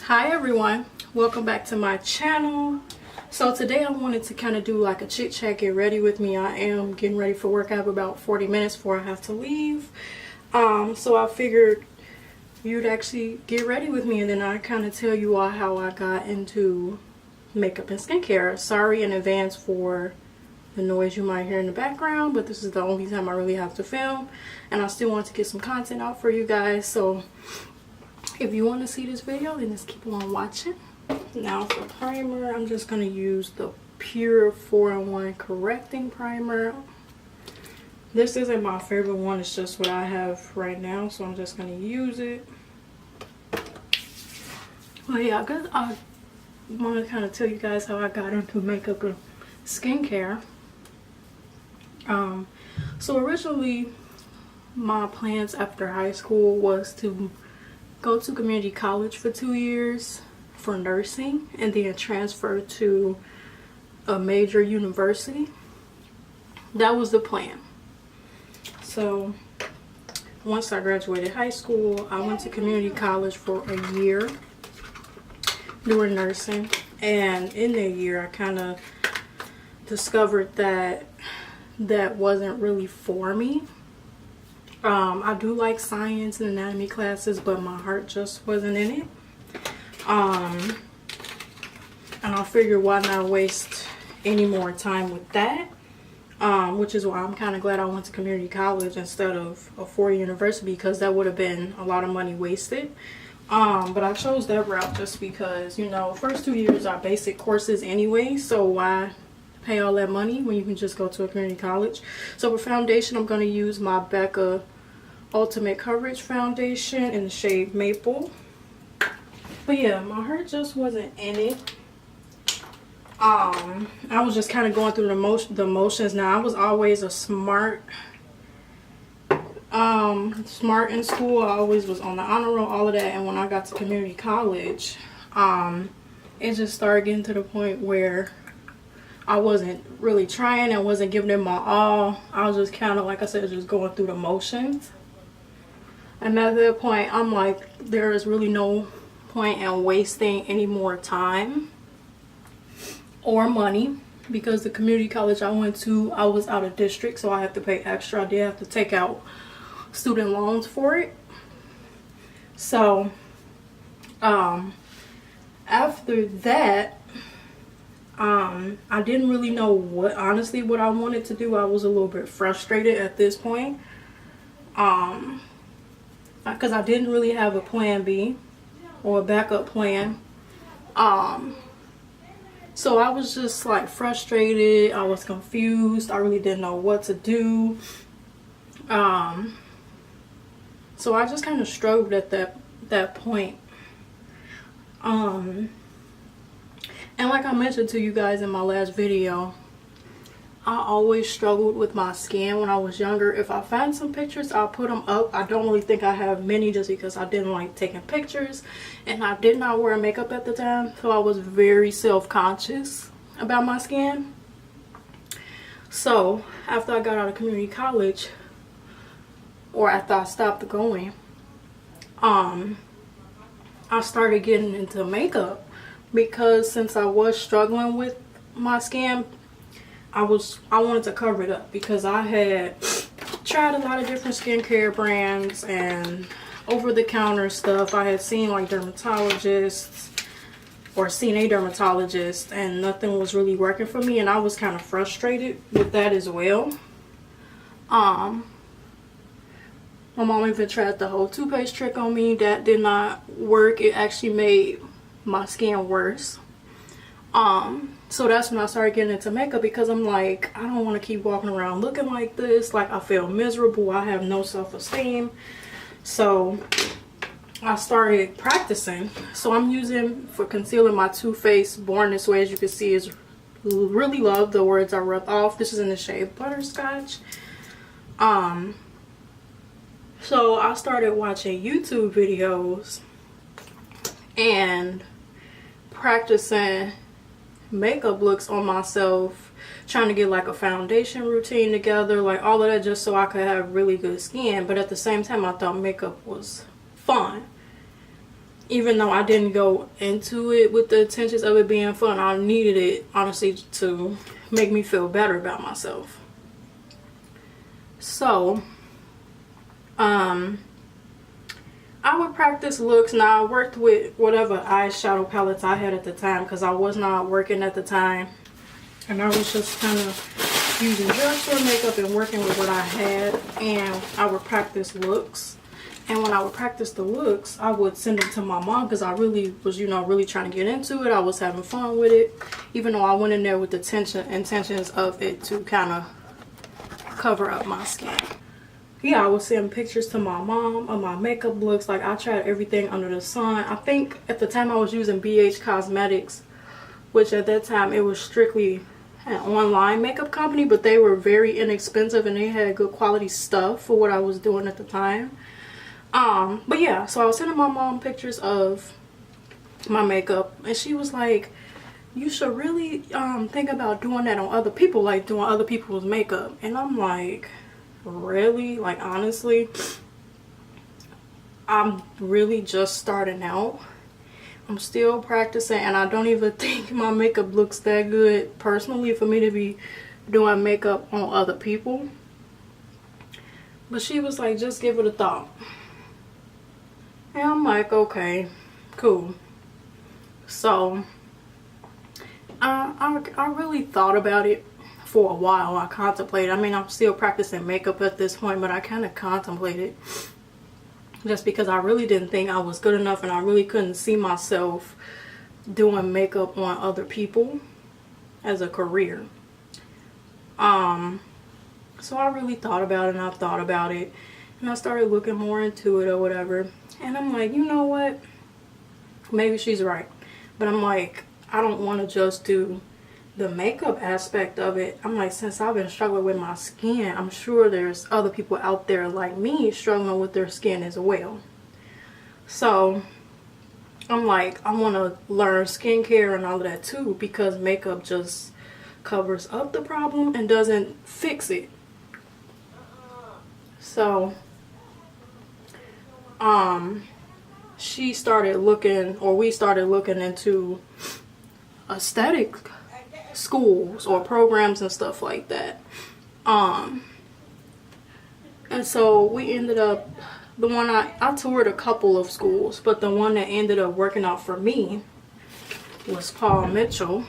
Hi everyone, welcome back to my channel. So today I wanted to kind of do like a chit chat, get ready with me. I am getting ready for work. I have about 40 minutes before I have to leave. So I figured you'd actually get ready with me and then I kind of tell you all how I got into makeup and skincare. Sorry in advance for the noise you might hear in the background, but this is the only time I really have to film and I still want to get some content out for you guys. So if you want to see this video, then just keep on watching. Now for primer, I'm just going to use the Pure 4-in-1 Correcting Primer. This isn't my favorite one, it's just what I have right now, so I'm just going to use it. Well, yeah, I want to kind of tell you guys how I got into makeup and skincare. So originally, my plans after high school was to go to community college for 2 years for nursing and then transfer to a major university. That was the plan. So once I graduated high school, I went to community college for a year doing nursing, and in that year I kind of discovered that that wasn't really for me. I do like science and anatomy classes, but my heart just wasn't in it. And I figured why not waste any more time with that, which is why I'm kind of glad I went to community college instead of a 4-year university, because that would have been a lot of money wasted. But I chose that route just because, you know, first 2 years are basic courses anyway, so why pay all that money when you can just go to a community college. So for foundation, I'm going to use my Becca Ultimate Coverage Foundation in the shade Maple. But yeah, my heart just wasn't in it. I was just kind of going through the motions. Now, I was always a smart in school. I always was on the honor roll, all of that. And when I got to community college, it just started getting to the point where I wasn't really trying. I wasn't giving it my all. I was just kind of, like I said, just going through the motions. And at that point, I'm like, there is really no point in wasting any more time or money, because the community college I went to, I was out of district, so I had to pay extra. I did have to take out student loans for it. So after that, I didn't really know what I wanted to do. I was a little bit frustrated at this point, because I didn't really have a plan B or a backup plan. So I was just like frustrated. I was confused. I really didn't know what to do. So I just kind of struggled at that point. And like I mentioned to you guys in my last video, I always struggled with my skin when I was younger. If I find some pictures, I'll put them up. I don't really think I have many, just because I didn't like taking pictures and I did not wear makeup at the time, so I was very self-conscious about my skin. So after I got out of community college, or after I stopped going, I started getting into makeup, because since I was struggling with my skin, I wanted to cover it up, because I had tried a lot of different skincare brands and over-the-counter stuff. I had seen like dermatologists, or seen a dermatologist, and nothing was really working for me, and I was kind of frustrated with that as well. My mom even tried the whole toothpaste trick on me. That did not work. It actually made my skin worse. So that's when I started getting into makeup, because I'm like, I don't want to keep walking around looking like this. Like, I feel miserable. I have no self-esteem. So I started practicing. So I'm using, for concealing, my Too Faced Born This Way. As you can see, is really love the words I rubbed off. This is in the shade Butterscotch. So I started watching YouTube videos and practicing makeup looks on myself, trying to get like a foundation routine together, like all of that, just so I could have really good skin. But at the same time, I thought makeup was fun. even though I didn't go into it with the intentions of it being fun, I needed it honestly to make me feel better about myself. So I would practice looks. Now I worked with whatever eyeshadow palettes I had at the time, because I was not working at the time, and I was just kind of using drugstore makeup and working with what I had. And I would practice looks, and when I would practice the looks, I would send it to my mom, because I really was, you know, really trying to get into it. I was having fun with it, even though I went in there with the intentions of it to kind of cover up my skin. Yeah, I was sending pictures to my mom of my makeup looks. Like, I tried everything under the sun. I think at the time I was using BH Cosmetics, which at that time it was strictly an online makeup company, but they were very inexpensive and they had good quality stuff for what I was doing at the time. But yeah, so I was sending my mom pictures of my makeup, and she was like, you should really think about doing that on other people, like doing other people's makeup. And I'm like, really? Like, honestly, I'm really just starting out. I'm still practicing, and I don't even think my makeup looks that good personally for me to be doing makeup on other people. But she was like, just give it a thought. And I'm like, okay, cool. So I really thought about it for a while. I contemplated. I mean, I'm still practicing makeup at this point, but I kind of contemplated, just because I really didn't think I was good enough, and I really couldn't see myself doing makeup on other people as a career. So I really thought about it, and I thought about it, and I started looking more into it or whatever. And I'm like, you know what? Maybe she's right. But I'm like, I don't want to just do the makeup aspect of it. I'm like, since I've been struggling with my skin, I'm sure there's other people out there like me struggling with their skin as well. So I'm like, I want to learn skincare and all of that too, because makeup just covers up the problem and doesn't fix it. So she started looking, or we started looking into aesthetic schools or programs and stuff like that. And so we ended up, the one I toured a couple of schools, but the one that ended up working out for me was Paul Mitchell,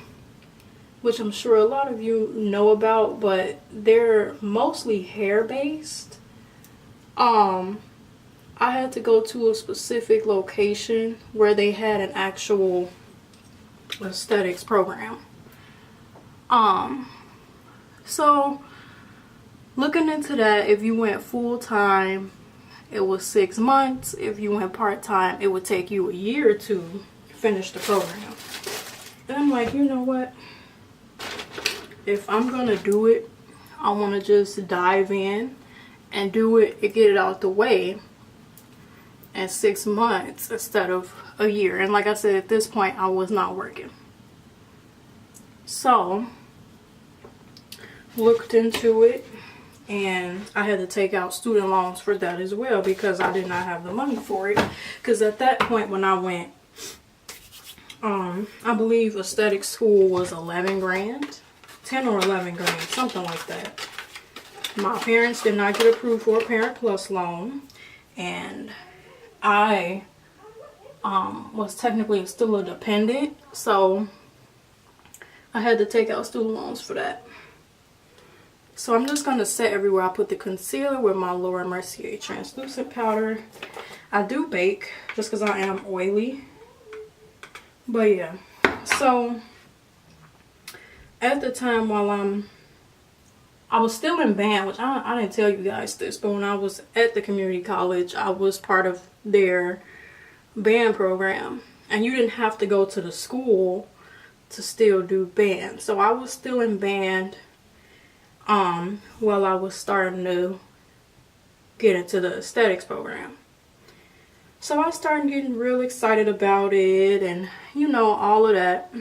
which I'm sure a lot of you know about, but they're mostly hair based. I had to go to a specific location where they had an actual aesthetics program. So looking into that, if you went full-time, it was 6 months. If you went part-time, it would take you a year to finish the program. And I'm like, you know what? If I'm gonna do it, I want to just dive in and do it and get it out the way in 6 months instead of a year. And like I said, at this point, I was not working. So looked into it, and I had to take out student loans for that as well, because I did not have the money for it. Because at that point when I went, I believe aesthetic school was 11 grand, 10 or 11 grand, something like that. My parents did not get approved for a Parent Plus loan, and I was technically still a dependent, so I had to take out student loans for that. So I'm just going to set everywhere. I put the concealer with my Laura Mercier translucent powder. I do bake just because I am oily. But yeah. So at the time while I was still in band, which I didn't tell you guys this, but when I was at the community college, I was part of their band program. And you didn't have to go to the school to still do band. So I was still in band while I was starting to get into the aesthetics program. So I started getting real excited about it, and you know, all of that.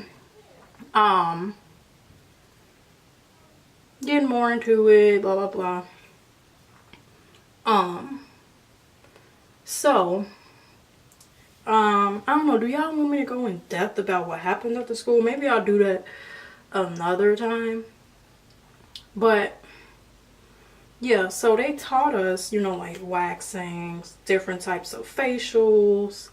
Getting more into it, blah blah blah. So I don't know, do y'all want me to go in depth about what happened at the school? Maybe I'll do that another time. But yeah, so they taught us, you know, like waxing, different types of facials,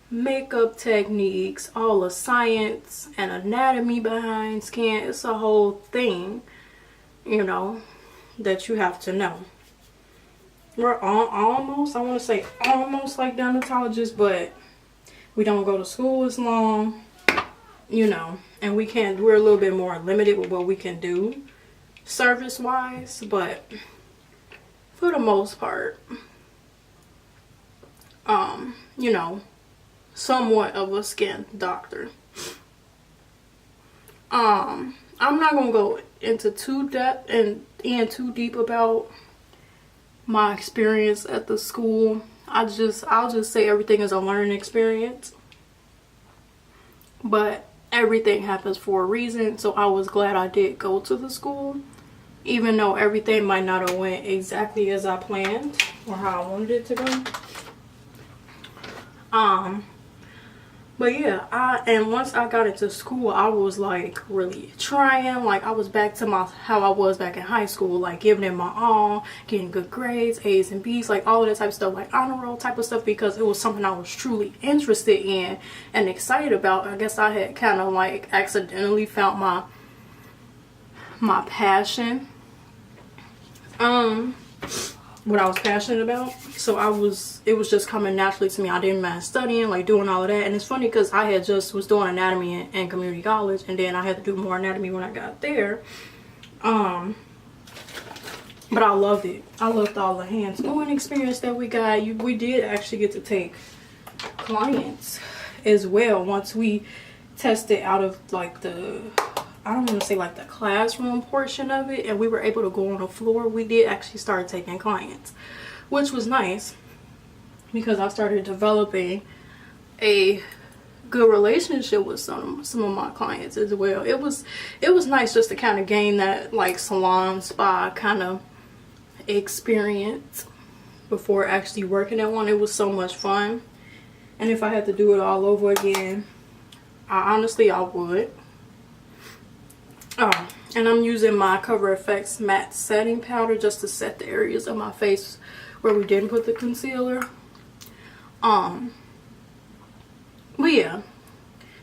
makeup techniques, all the science and anatomy behind skin. It's a whole thing, you know, that you have to know. We're almost, I want to say almost like dermatologists, but we don't go to school as long, you know, and we're a little bit more limited with what we can do service wise, but for the most part, you know, somewhat of a skin doctor. I'm not gonna go into too depth and too deep about my experience at the school. I'll just say everything is a learning experience, but everything happens for a reason. So I was glad I did go to the school, even though everything might not have went exactly as I planned or how I wanted it to go. But yeah, and once I got into school, I was like really trying. Like I was back to how I was back in high school, like giving it my all, getting good grades, A's and B's, like all of that type of stuff, like honor roll type of stuff, because it was something I was truly interested in and excited about. I guess I had kind of like accidentally found my passion, what I was passionate about. So it was just coming naturally to me. I didn't mind studying, like doing all of that. And it's funny because I had just was doing anatomy in community college, and then I had to do more anatomy when I got there. But I loved it. I loved all the hands-on experience that we got. We did actually get to take clients as well once we tested out of like I don't want to say like the classroom portion of it, and we were able to go on the floor. We did actually start taking clients, which was nice because I started developing a good relationship with some of my clients as well. It was nice just to kind of gain that like salon spa kind of experience before actually working at one. It was so much fun, and if I had to do it all over again, I would. And I'm using my Cover FX matte setting powder just to set the areas of my face where we didn't put the concealer. But yeah,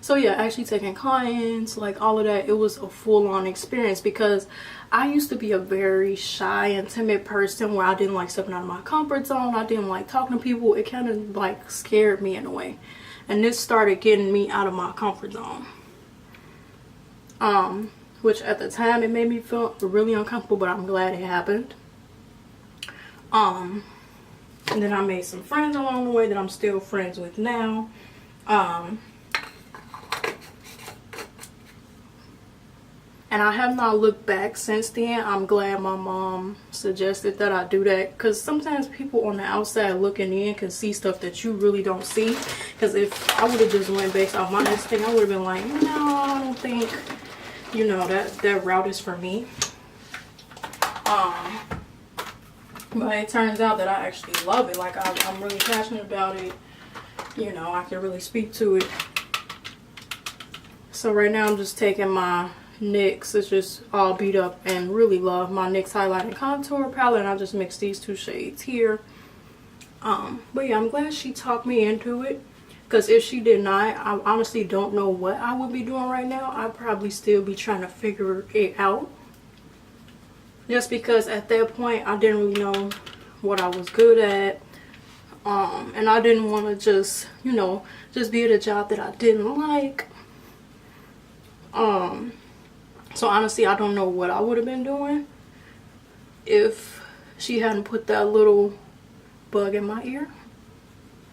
so yeah, actually taking clients, like all of that, it was a full-on experience because I used to be a very shy and timid person where I didn't like stepping out of my comfort zone. I didn't like talking to people. It kind of like scared me in a way, and this started getting me out of my comfort zone. Which at the time it made me feel really uncomfortable, but I'm glad it happened. And then I made some friends along the way that I'm still friends with now. And I have not looked back since then. I'm glad my mom suggested that I do that, because sometimes people on the outside looking in can see stuff that you really don't see. Because if I would have just went based off my instinct, I would have been like, no, I don't think, you know, that route is for me. But it turns out that I actually love it. Like I'm really passionate about it. You know, I can really speak to it. So right now I'm just taking my NYX. It's just all beat up, and really love my NYX highlight and contour palette, and I just mixed these two shades here. But yeah, I'm glad she talked me into it, because if she did not, I honestly don't know what I would be doing right now. I'd probably still be trying to figure it out, just because at that point I didn't really know what I was good at, and I didn't want to just, you know, just be at a job that I didn't like. So honestly, I don't know what I would have been doing if she hadn't put that little bug in my ear.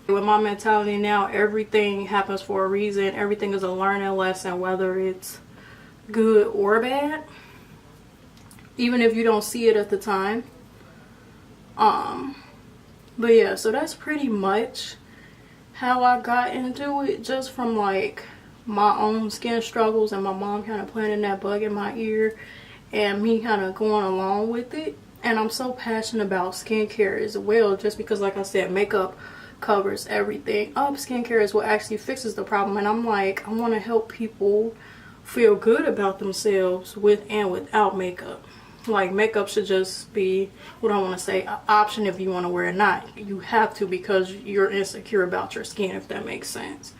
With my mentality now, everything happens for a reason. Everything is a learning lesson, whether it's good or bad, even if you don't see it at the time. But yeah, so that's pretty much how I got into it, just from like my own skin struggles and my mom kind of planting that bug in my ear and me kind of going along with it. And I'm so passionate about skincare as well, just because, like I said, makeup covers everything up. Skincare is what actually fixes the problem. And I'm like, I want to help people feel good about themselves with and without makeup. Like, makeup should just be, what I want to say, an option if you want to wear it. Not you have to because you're insecure about your skin, if that makes sense.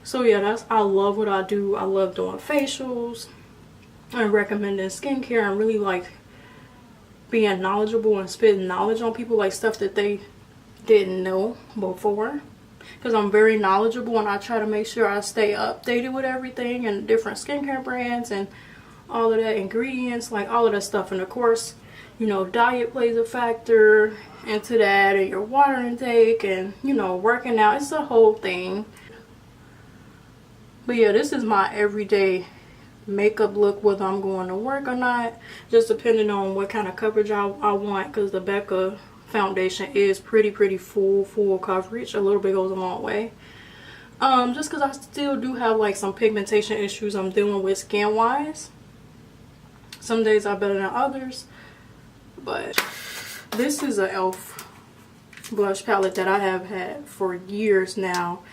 So yeah, I love what I do. I love doing facials and recommending skincare and really like being knowledgeable and spitting knowledge on people, like stuff that they didn't know before. Because I'm very knowledgeable and I try to make sure I stay updated with everything and different skincare brands and all of that, ingredients, like all of that stuff. And of course, you know, diet plays a factor into that, and your water intake, and you know, working out. It's a whole thing. But yeah, this is my everyday makeup look, whether I'm going to work or not, just depending on what kind of coverage I want, because the Becca foundation is pretty full coverage. A little bit goes a long way. Just because I still do have like some pigmentation issues I'm dealing with skin wise. Some days are better than others, but this is a e.l.f. blush palette that I have had for years now.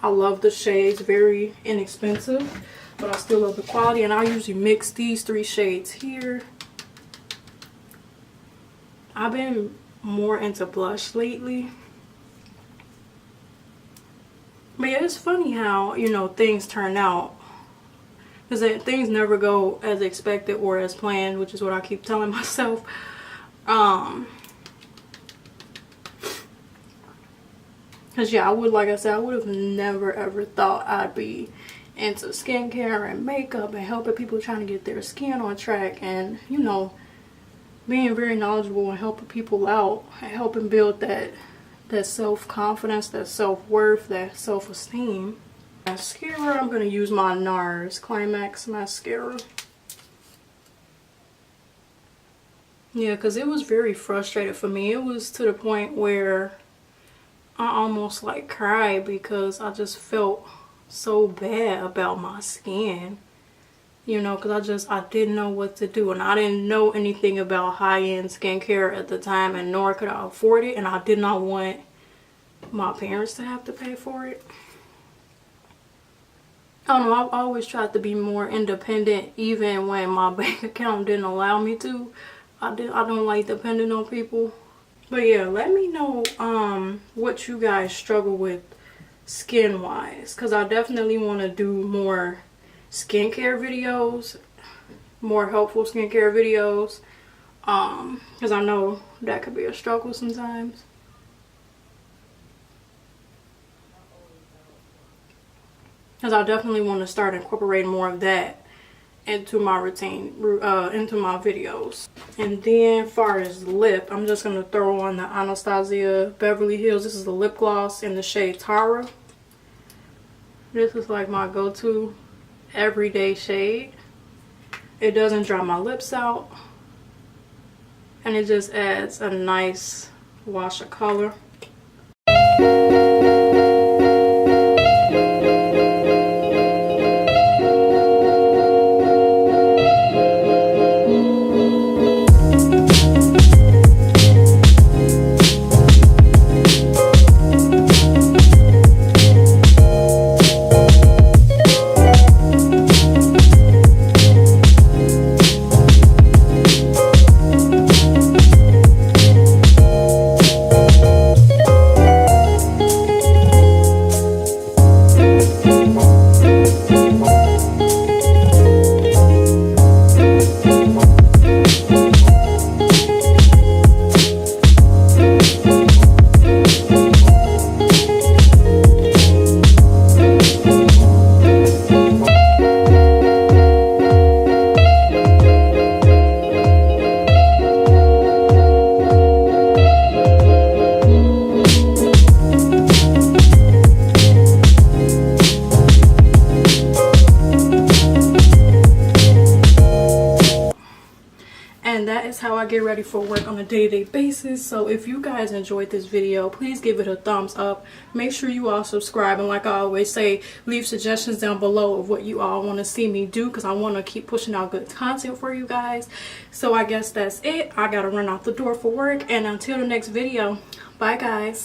I love the shades, very inexpensive, but I still love the quality. And I usually mix these 3 shades here. I've been more into blush lately. But yeah, it's funny how, you know, things turn out. Because things never go as expected or as planned, which is what I keep telling myself. Because yeah, like I said, I would have never ever thought I'd be into skincare and makeup and helping people trying to get their skin on track, and you know, being very knowledgeable and helping people out and helping build that self-confidence, that self-worth, that self-esteem. Mascara, I'm going to use my NARS Climax mascara. Yeah, because it was very frustrating for me. It was to the point where I almost like cried because I just felt so bad about my skin. You know, because I didn't know what to do. And I didn't know anything about high-end skincare at the time, and nor could I afford it. And I did not want my parents to have to pay for it. I don't know, I've always tried to be more independent, even when my bank account didn't allow me to. I don't like depending on people. But yeah, let me know what you guys struggle with skin wise, because I definitely want to do more skincare videos, more helpful skincare videos, because I know that could be a struggle sometimes. Because I definitely want to start incorporating more of that into my routine, into my videos. And then, far as lip, I'm just going to throw on the Anastasia Beverly Hills. This is the lip gloss in the shade Tara. This is like my go-to everyday shade. It doesn't dry my lips out, and it just adds a nice wash of color. And that is how I get ready for work on a day-to-day basis. So if you guys enjoyed this video, please give it a thumbs up. Make sure you all subscribe, and like I always say, leave suggestions down below of what you all want to see me do, because I want to keep pushing out good content for you guys. So I guess that's it. I gotta run out the door for work, and until the next video, bye guys.